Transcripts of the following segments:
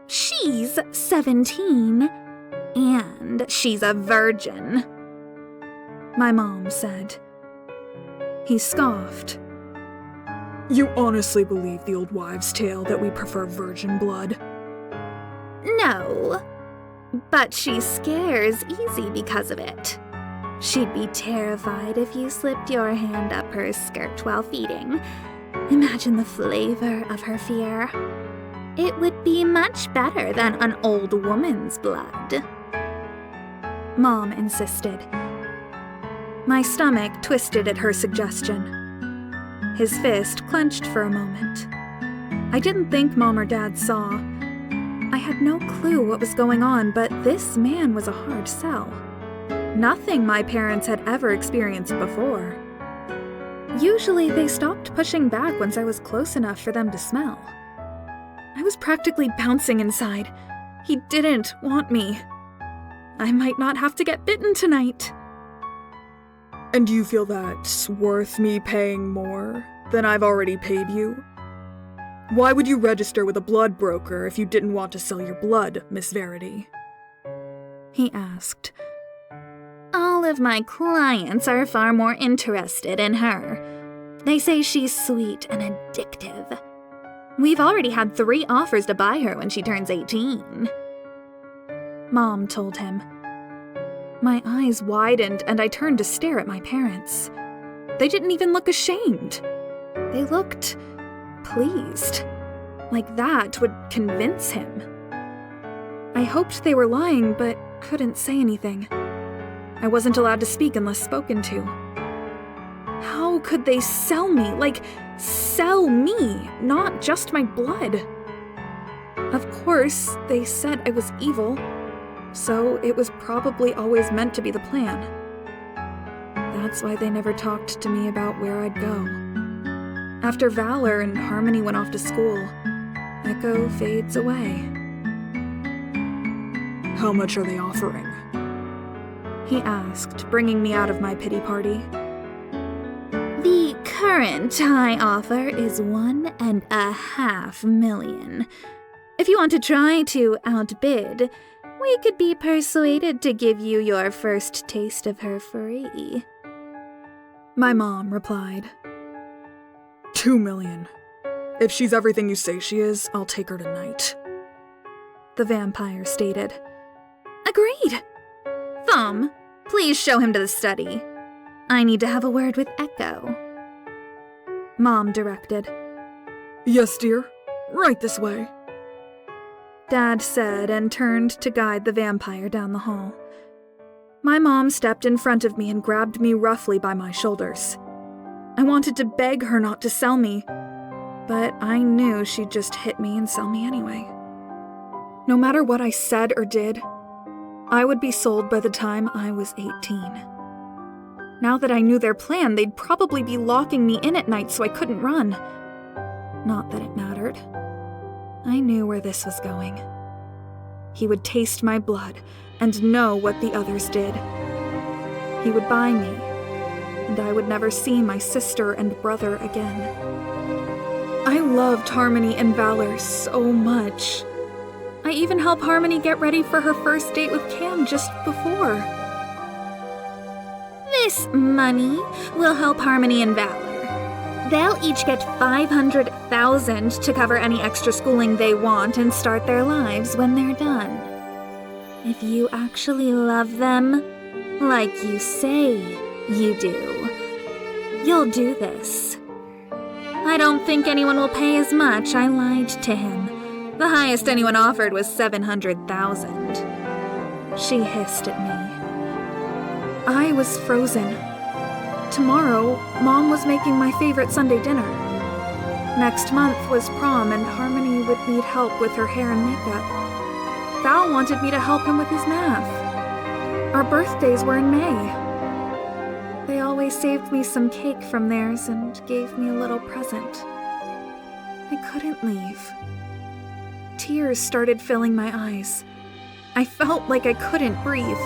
She's 17, and she's a virgin, my mom said. He scoffed. You honestly believe the old wives' tale that we prefer virgin blood? No, but she scares easy because of it. She'd be terrified if you slipped your hand up her skirt while feeding. Imagine the flavor of her fear. It would be much better than an old woman's blood. Mom insisted. My stomach twisted at her suggestion. His fist clenched for a moment. I didn't think Mom or Dad saw. I had no clue what was going on, but this man was a hard sell. Nothing my parents had ever experienced before. Usually they stopped pushing back once I was close enough for them to smell. I was practically bouncing inside. He didn't want me. I might not have to get bitten tonight. And you feel that's worth me paying more than I've already paid you? Why would you register with a blood broker if you didn't want to sell your blood, Miss Verity? He asked. All of my clients are far more interested in her. They say she's sweet and addictive. We've already had 3 offers to buy her when she turns 18. Mom told him. My eyes widened and I turned to stare at my parents. They didn't even look ashamed. They looked pleased. Like that would convince him. I hoped they were lying, but couldn't say anything. I wasn't allowed to speak unless spoken to. How could they sell me? Like, sell me, not just my blood. Of course, they said I was evil, so it was probably always meant to be the plan. That's why they never talked to me about where I'd go. After Valor and Harmony went off to school, Echo fades away. How much are they offering? He asked, bringing me out of my pity party. The current high offer is $1.5 million. If you want to try to outbid, we could be persuaded to give you your first taste of her free. My mom replied. $2 million. If she's everything you say she is, I'll take her tonight. The vampire stated. Agreed. Thumb, please show him to the study. I need to have a word with Echo. Mom directed. Yes, dear. Right this way. Dad said and turned to guide the vampire down the hall. My mom stepped in front of me and grabbed me roughly by my shoulders. I wanted to beg her not to sell me, but I knew she'd just hit me and sell me anyway. No matter what I said or did, I would be sold by the time I was 18. Now that I knew their plan, they'd probably be locking me in at night so I couldn't run. Not that it mattered. I knew where this was going. He would taste my blood and know what the others did. He would buy me, and I would never see my sister and brother again. I loved Harmony and Valor so much. I even helped Harmony get ready for her first date with Cam just before. This money will help Harmony and Valor. They'll each get $500,000 to cover any extra schooling they want and start their lives when they're done. If you actually love them, like you say you do, you'll do this. I don't think anyone will pay as much. I lied to him. The highest anyone offered was $700,000. She hissed at me. I was frozen. Tomorrow, Mom was making my favorite Sunday dinner. Next month was prom and Harmony would need help with her hair and makeup. Val wanted me to help him with his math. Our birthdays were in May. They always saved me some cake from theirs and gave me a little present. I couldn't leave. Tears started filling my eyes. I felt like I couldn't breathe.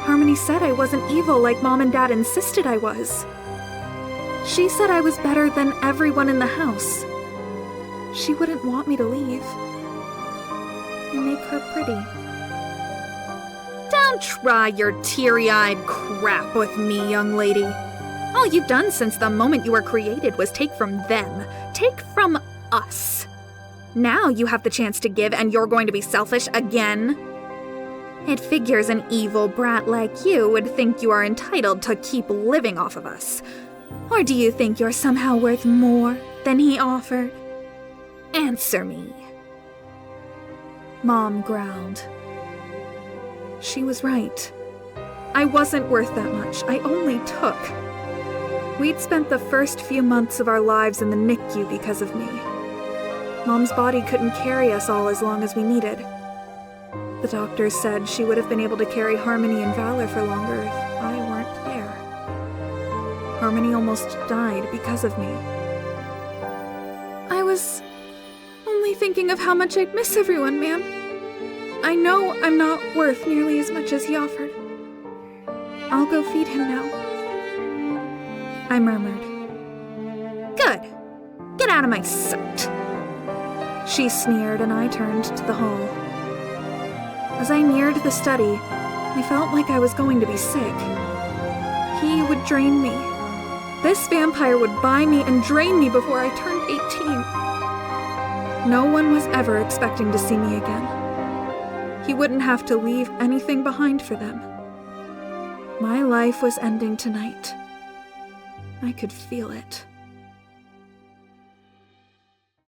Harmony said I wasn't evil like Mom and Dad insisted I was. She said I was better than everyone in the house. She wouldn't want me to leave. her pretty. Don't try your teary-eyed crap with me, young lady. All you've done since the moment you were created was take from them. Take from us. Now you have the chance to give and you're going to be selfish again? It figures an evil brat like you would think you are entitled to keep living off of us. Or do you think you're somehow worth more than he offered? Answer me. Mom growled. She was right. I wasn't worth that much. I only took. We'd spent the first few months of our lives in the NICU because of me. Mom's body couldn't carry us all as long as we needed. The doctors said she would have been able to carry Harmony and Valor for longer if I weren't there. Harmony almost died because of me. I was only thinking of how much I'd miss everyone, ma'am. I know I'm not worth nearly as much as he offered. I'll go feed him now, I murmured. Good. Get out of my sight. She sneered and I turned to the hall. As I neared the study, I felt like I was going to be sick. He would drain me. This vampire would buy me and drain me before I turned 18. No one was ever expecting to see me again. He wouldn't have to leave anything behind for them. My life was ending tonight. I could feel it.